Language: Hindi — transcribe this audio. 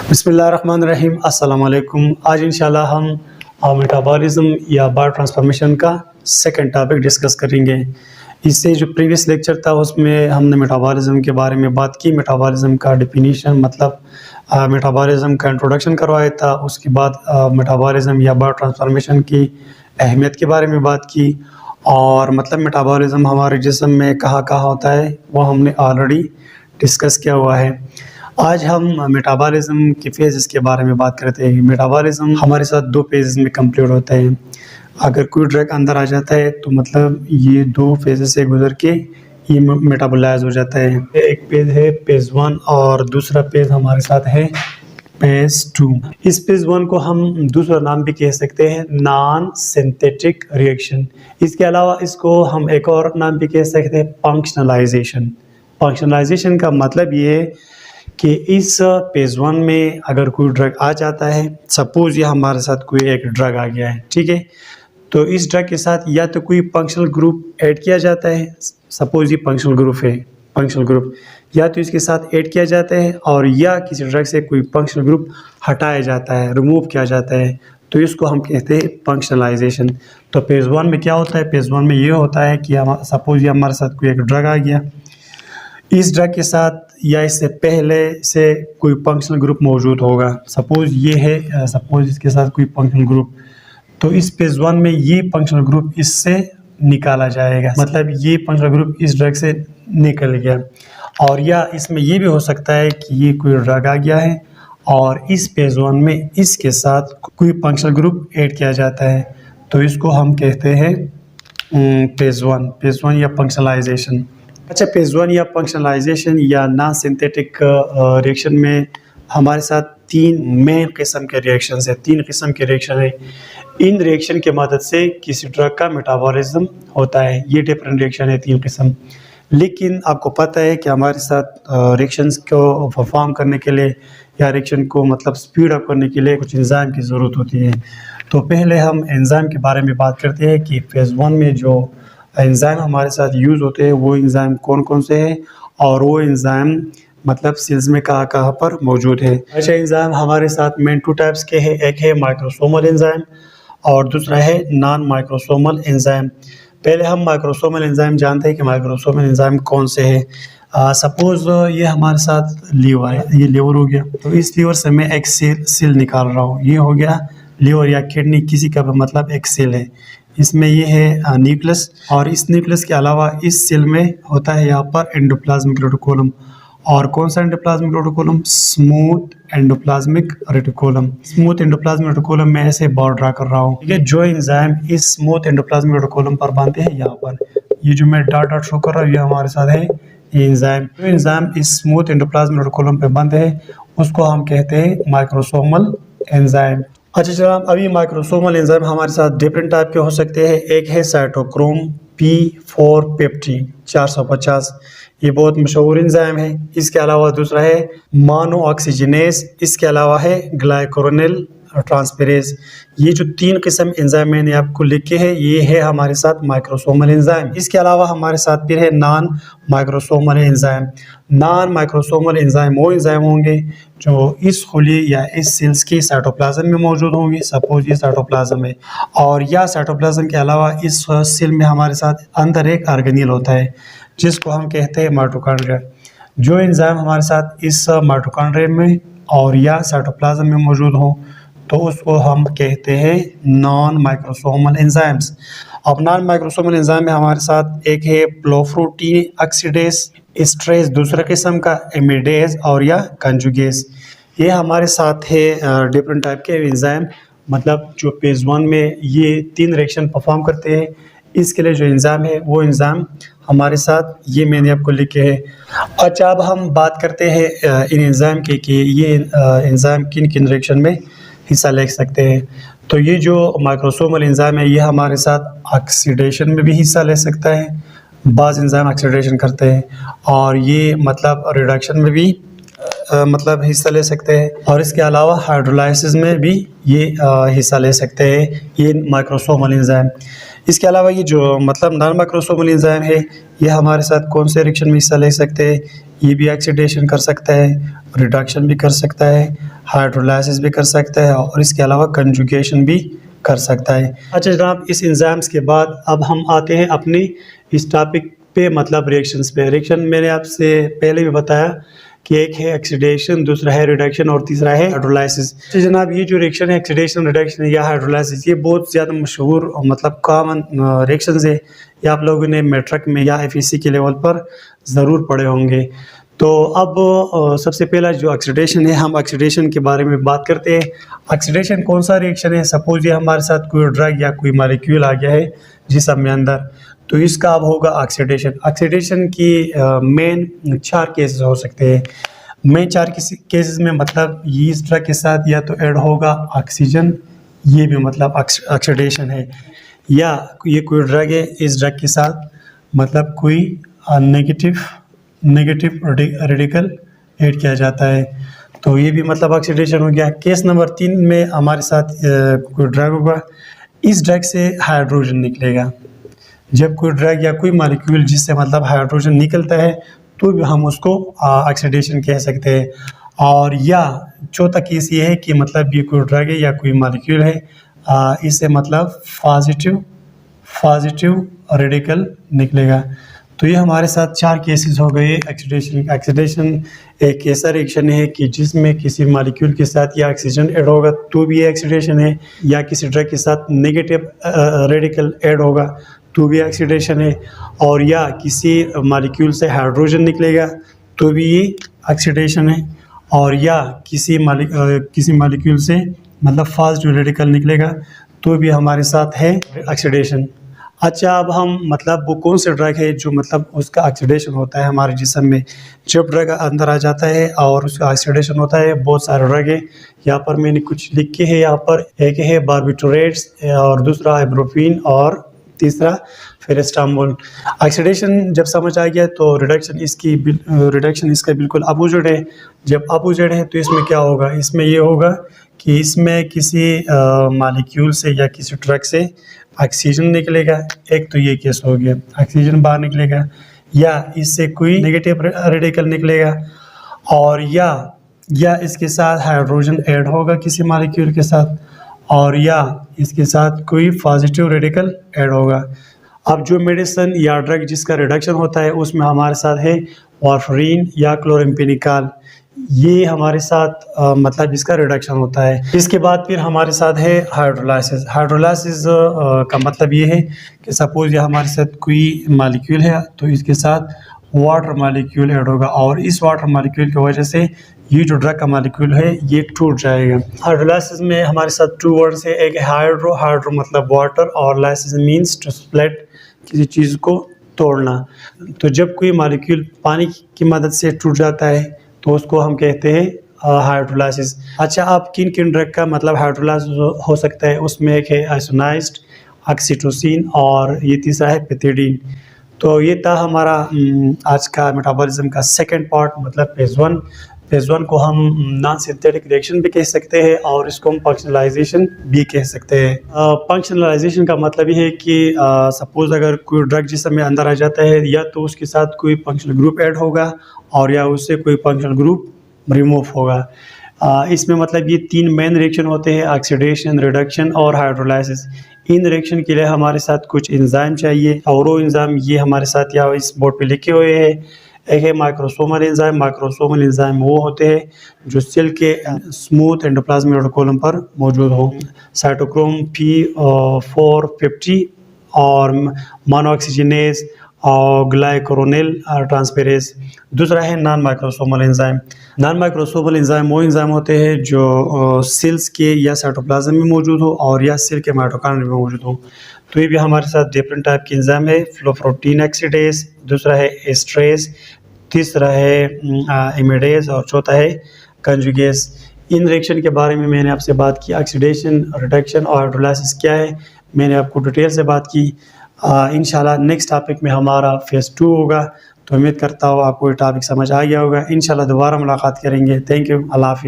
बिस्मिल्लाहिर्रहमानिर्रहीम अस्सलाम वालेकुम। आज इंशाल्लाह हम मेटाबॉलिज्म या बायो ट्रांसफॉर्मेशन का सेकंड टॉपिक डिस्कस करेंगे। इससे जो प्रीवियस लेक्चर था उसमें हमने मेटाबॉलिज्म के बारे में बात की, मेटाबॉलिज्म का डेफिनेशन मतलब मेटाबॉलिज्म का इंट्रोडक्शन करवाया था। उसके बाद मेटाबॉलिज्म या बायो ट्रांसफॉर्मेशन की अहमियत के बारे में बात की और मतलब मेटाबॉलिज्म हमारे जिस्म में कहाँ कहाँ होता है वो हमने ऑलरेडी डिस्कस किया हुआ है। आज हम मेटाबॉलिज्म के फेजेस के बारे में बात करते हैं। मेटाबॉलिज्म हमारे साथ दो फेजेस में कंप्लीट होता है। अगर कोई ड्रग अंदर आ जाता है तो मतलब ये दो फेजेस से गुजर के ये मेटाबोलाइज हो जाता है। एक पेज है पेज 1 और दूसरा पेज हमारे साथ है पेज 2। इस पेज 1 को हम दूसरा नाम भी कह सकते हैं नॉन सिंथेटिक रिएक्शन। इसके अलावा इसको हम एक और नाम भी कह सकते हैं फंक्शनलाइजेशन। फंक्शनलाइजेशन का मतलब ये है कि इस पेज 1 में अगर कोई ड्रग आ जाता है, सपोज ये हमारे साथ कोई एक ड्रग आ गया है, ठीक है, तो इस ड्रग के साथ या तो कोई फंक्शनल ग्रुप ऐड किया जाता है, सपोज ये फंक्शनल ग्रुप है, फंक्शनल ग्रुप या तो इसके साथ ऐड किया जाता है और या किसी ड्रग से कोई फंक्शनल ग्रुप हटाया जाता है, रिमूव किया जाता है, तो इसको हम कहते हैं फंक्शनलाइजेशन। तो पेज 1 में क्या होता है? पेज 1 में ये होता है कि सपोज ये हमारे साथ कोई एक ड्रग आ गया, इस ड्रग के साथ या इससे पहले से कोई फंक्शनल ग्रुप मौजूद होगा, सपोज ये है, सपोज इसके साथ कोई फंक्शनल ग्रुप, तो इस पेज 1 में ये फंक्शनल ग्रुप इससे निकाला जाएगा, मतलब ये फंक्शनल ग्रुप इस ड्रग से निकल गया। और या इसमें ये भी हो सकता है कि ये कोई ड्रग आ गया है और इस पेज 1 में इसके साथ कोई फंक्शनल ग्रुप ऐड किया जाता है, तो इसको हम कहते हैं पेज 1 या फंक्शनलाइजेशन। अच्छा, पेज 1 या फंक्शनलाइजेशन या नॉन सिंथेटिक रिएक्शन में हमारे साथ तीन मेन किस्म के रिएक्शंस है, तीन किस्म के रिएक्शन है। इन रिएक्शन की मदद से किसी ड्रग का मेटाबॉलिज्म होता है। ये डिफरेंट रिएक्शन है, तीन किस्म। लेकिन आपको पता है कि हमारे साथ रिएक्शंस को परफॉर्म करने के लिए या रिएक्शन को मतलब स्पीड अप करने के लिए कुछ एंजाइम की ज़रूरत होती है। तो पहले हम एंजाइम के बारे में बात करते हैं कि फेज़ 1 में जो एंजाइम हमारे साथ यूज़ होते हैं वो एंजाइम कौन कौन से हैं और वो एंजाइम मतलब सेल्स में कहाँ कहाँ पर मौजूद है। अच्छा, एंजाइम हमारे साथ मेन 2 टाइप्स के हैं, एक है माइक्रोसोमल एंजाइम और दूसरा है नॉन माइक्रोसोमल एंजाइम। पहले हम माइक्रोसोमल एंजाइम जानते हैं कि माइक्रोसोमल एंजाइम कौन से है। सपोज ये हमारे साथ लीवर है, ये लीवर हो गया, तो इस लीवर से मैं एक सेल निकाल रहा हूँ, ये हो गया लीवर या किडनी, किसी का भी मतलब एक सेल है। इसमें ये है न्यूक्लियस और इस न्यूक्लियस के अलावा इस सेल में होता है यहाँ पर एंडोप्लाज्मिक रेटिकुलम। और कौन सा endoplasmic reticulum? Smooth endoplasmic reticulum. Smooth endoplasmic reticulum में ऐसे बॉर्डर ड्रा कर रहा हूँ, ठीक है। जो एंजाइम इस स्मूथ एंडोप्लाज्मिक रेटिकुलम पर बनते हैं, यहाँ पर ये जो मैं डॉट डॉट शो कर रहा हूँ ये हमारे साथ है ये एंजाइम। जो एंजाइम इस स्मूथ एंडोप्लाज्मिक रेटिकुलम पे बनते हैं उसको हम कहते हैं माइक्रोसोमल एंजाइम। अच्छा जनाब, अभी माइक्रोसोमल एंजाइम हमारे साथ डिफरेंट टाइप के हो सकते हैं। एक है साइटोक्रोम P450 450, ये बहुत मशहूर एंजाइम है। इसके अलावा दूसरा है मोनो ऑक्सीजनेस, इसके अलावा है ग्लाइकोरोनिल ट्रांसफेरेज। ये जो तीन किस्म एंजाइम मैंने आपको लिखे हैं ये है हमारे साथ माइक्रोसोमल एंजाइम। इसके अलावा हमारे साथ फिर है non microsomal enzyme. Non microsomal enzyme वो एंजाइम होंगे जो इस खुली या इस सेल्स के साइटोप्लाज्म में मौजूद होंगे, सपोज ये साइटोप्लाज्म है, और या साइटोप्लाज्म के अलावा इस सेल में हमारे साथ अंदर एक ऑर्गेनेल होता है जिसको हम कहते हैं माइटोकॉन्ड्रिया। जो एंजाइम हमारे साथ इस माइटोकॉन्ड्रिया में और या साइटोप्लाज्म में मौजूद हो तो उसको हम कहते हैं नॉन माइक्रोसोमल एंजाइम्स। अब नॉन माइक्रोसोमल एंजाइम में हमारे साथ एक है प्रोफ्रूटिन ऑक्सीडेज, स्ट्रेस दूसरा किस्म का, एमिडेज और या कंजुगेज। ये हमारे साथ है डिफरेंट टाइप के एंजाइम, मतलब जो पेज 1 में ये तीन रिएक्शन परफॉर्म करते हैं। इसके लिए जो एंजाइम है वो एंजाइम हमारे साथ ये मैंने आपको लिखे हैं। अच्छा, अब हम बात करते हैं इन एंजाइम की कि ये एंजाइम किन किन रिएक्शन में हिस्सा ले सकते हैं। तो ये जो माइक्रोसोमल एंजाइम है ये हमारे साथ ऑक्सीडेशन में भी हिस्सा ले सकता है, बाज़ एंजाइम ऑक्सीडेशन करते हैं, और ये मतलब रिडक्शन में भी मतलब हिस्सा ले सकते हैं, और इसके अलावा हाइड्रोलाइसिस में भी ये हिस्सा ले सकते हैं ये माइक्रोसोमल एंजाइम। इसके अलावा ये जो मतलब नॉन माइक्रोसोमल एंजाइम है ये हमारे साथ कौन से रिएक्शन में हिस्सा ले सकते हैं? ये भी ऑक्सीडेशन कर सकता है, रिडक्शन भी कर सकता है, हाइड्रोलाइसिस भी कर सकता है और इसके अलावा कंजुगेशन भी कर सकता है। अच्छा जनाब, इस एंजाइम्स के बाद अब हम आते हैं अपनी इस टॉपिक पे, मतलब रिएक्शंस पे। रिएक्शन मैंने आपसे पहले भी बताया कि एक है ऑक्सीडेशन, दूसरा है रिडक्शन और तीसरा है हाइड्रोलाइसिस। तो जनाब ये जो रिएक्शन है ऑक्सीडेशन, रिडक्शन या हाइड्रोलाइसिस, ये बहुत ज़्यादा मशहूर और मतलब कॉमन रिएक्शंस है। ये आप लोगों ने मैट्रिक में या एफईसी के लेवल पर ज़रूर पढ़े होंगे। तो अब सबसे पहला जो ऑक्सीडेशन है, हम ऑक्सीडेशन के बारे में बात करते हैं। ऑक्सीडेशन कौन सा रिएक्शन है? सपोज ये हमारे साथ कोई ड्रग या कोई मॉलिक्यूल आ गया है जिसम में अंदर, तो इसका अब होगा ऑक्सीडेशन। ऑक्सीडेशन की मेन 4 केसेस हो सकते हैं। मेन 4 केसेस में मतलब ये इस ड्रग के साथ या तो ऐड होगा ऑक्सीजन, ये भी मतलब ऑक्सीडेशन है, या ये कोई ड्रग है, इस ड्रग के साथ मतलब कोई नेगेटिव रेडिकल ऐड किया जाता है, तो ये भी मतलब ऑक्सीडेशन हो गया। केस नंबर 3 में हमारे साथ कोई ड्रग होगा, इस ड्रग से हाइड्रोजन निकलेगा। जब कोई ड्रग या कोई मॉलिक्यूल जिससे मतलब हाइड्रोजन निकलता है तो भी हम उसको ऑक्सीडेशन कह सकते हैं। और या चौथा केस ये है कि मतलब ये कोई ड्रग है या कोई मॉलिक्यूल है, इससे मतलब पॉजिटिव रेडिकल निकलेगा। तो ये हमारे साथ 4 केसेस हो गए ऑक्सीडेशन। ऑक्सीडेशन एक ऐसा रिएक्शन है कि जिसमें किसी मॉलिक्यूल के साथ या ऑक्सीजन ऐड होगा तो भी ये ऑक्सीडेशन है, या किसी ड्रग के साथ नेगेटिव रेडिकल ऐड होगा तो भी ऑक्सीडेशन है, और या किसी मॉलिक्यूल से हाइड्रोजन निकलेगा तो भी ये ऑक्सीडेशन है, और या किसी मॉलिक्यूल से मतलब पॉजिटिव रेडिकल निकलेगा तो भी हमारे साथ है ऑक्सीडेशन। अच्छा, अब हम मतलब वो कौन से ड्रग है जो मतलब उसका ऑक्सीडेशन होता है हमारे जिस्म में। जब ड्रग अंदर आ जाता है और उसका ऑक्सीडेशन होता है, बहुत सारे ड्रग है, यहाँ पर मैंने कुछ लिख के है। यहाँ पर एक है बार्बिटोरेट्स, और दूसरा इब्रोफिन, और तीसरा फेरेस्टामोल। ऑक्सीडेशन जब समझ आ गया तो रिडक्शन इसका बिल्कुल अपोजिट है। जब अपोजिट है तो इसमें क्या होगा? इसमें ये होगा कि इसमें किसी मॉलिक्यूल से या किसी ड्रग से ऑक्सीजन निकलेगा, एक तो ये केस हो गया, ऑक्सीजन बाहर निकलेगा, या इससे कोई नेगेटिव रेडिकल निकलेगा, और या इसके साथ हाइड्रोजन ऐड होगा किसी मॉलिक्यूल के साथ, और या इसके साथ कोई पॉजिटिव रेडिकल ऐड होगा। अब जो मेडिसिन या ड्रग जिसका रिडक्शन होता है उसमें हमारे साथ है वारफरीन या क्लोराम्फेनिकॉल, ये हमारे साथ मतलब इसका रिडक्शन होता है। इसके बाद फिर हमारे साथ है हाइड्रोलाइसिस। हाइड्रोलाइसिस का मतलब ये है कि सपोज ये हमारे साथ कोई मॉलिक्यूल है तो इसके साथ वाटर मॉलिक्यूल ऐड होगा, और इस वाटर मॉलिक्यूल की वजह से ये जो ड्रग का मॉलिक्यूल है ये टूट जाएगा। हाइड्रोलाइसिस में हमारे साथ 2 वर्ड्स है, एक हाइड्रो मतलब वाटर, और लाइसिस मीन्स टू स्प्लिट, किसी चीज़ को तोड़ना। तो जब कोई मॉलिक्यूल पानी की मदद से टूट जाता है तो उसको हम कहते हैं हाइड्रोलाइसिस। अच्छा, अब किन किन ड्रग का मतलब हाइड्रोलाइसिस हो सकता है? उसमें एक है आइसोनाइज्ड, ऑक्सीटोसिन, और ये तीसरा है पेथिडीन। तो ये था हमारा आज का मेटाबॉलिज्म का सेकंड पार्ट, मतलब फेज़ 1 को हम नॉन सिंथेटिक रिएक्शन भी कह सकते हैं, और इसको हम फंक्शनलाइजेशन भी कह सकते हैं। फंक्शनलाइजेशन का मतलब ये है कि सपोज अगर कोई ड्रग जिसम में अंदर आ जाता है, या तो उसके साथ कोई फंक्शनल ग्रुप ऐड होगा, और या उससे कोई फंक्शनल ग्रुप रिमूव होगा। इसमें मतलब ये 3 मेन रिएक्शन होते हैं, ऑक्सीडेशन, रिडक्शन और हाइड्रोलाइसिस। इन रिएक्शन के लिए हमारे साथ कुछ एंजाइम चाहिए, और वो एंजाइम ये हमारे साथ या इस बोर्ड पे लिखे हुए हैं। एक है माइक्रोसोमल एंजाइम। माइक्रोसोमल एंजाइम वो होते हैं जो सेल के स्मूथ एंडोप्लाज्मिक रेटिकुलम पर मौजूद हो। साइटोक्रोम P450 और मोनोऑक्सीजिनेज और ग्लाइकोरोनिल ट्रांसफेरेज। दूसरा है non microsomal enzyme. Non microsomal enzyme वो एंजाइम होते हैं जो सेल्स के या साइटोप्लाज्म में मौजूद हो, और या सेल के माइटोकॉन्ड्रिया में मौजूद हो। तो ये भी हमारे साथ डिफरेंट टाइप की एंजाइम है। फ्लोप्रोटीन ऑक्सीडेज, दूसरा है एस्ट्रेज, तीसरा है इमिडेज, और चौथा है कंजुगेज। इन रिएक्शन के बारे में मैंने आपसे बात की। ऑक्सीडेशन, रिडक्शन और हाइड्रोलाइसिस क्या है मैंने आपको डिटेल से बात की। इंशाल्लाह नेक्स्ट टॉपिक में हमारा फेज़ 2 होगा। तो उम्मीद करता हूँ आपको ये टॉपिक समझ आ गया होगा। इंशाल्लाह दोबारा मुलाकात करेंगे। थैंक यू, अल्लाह हाफिज़।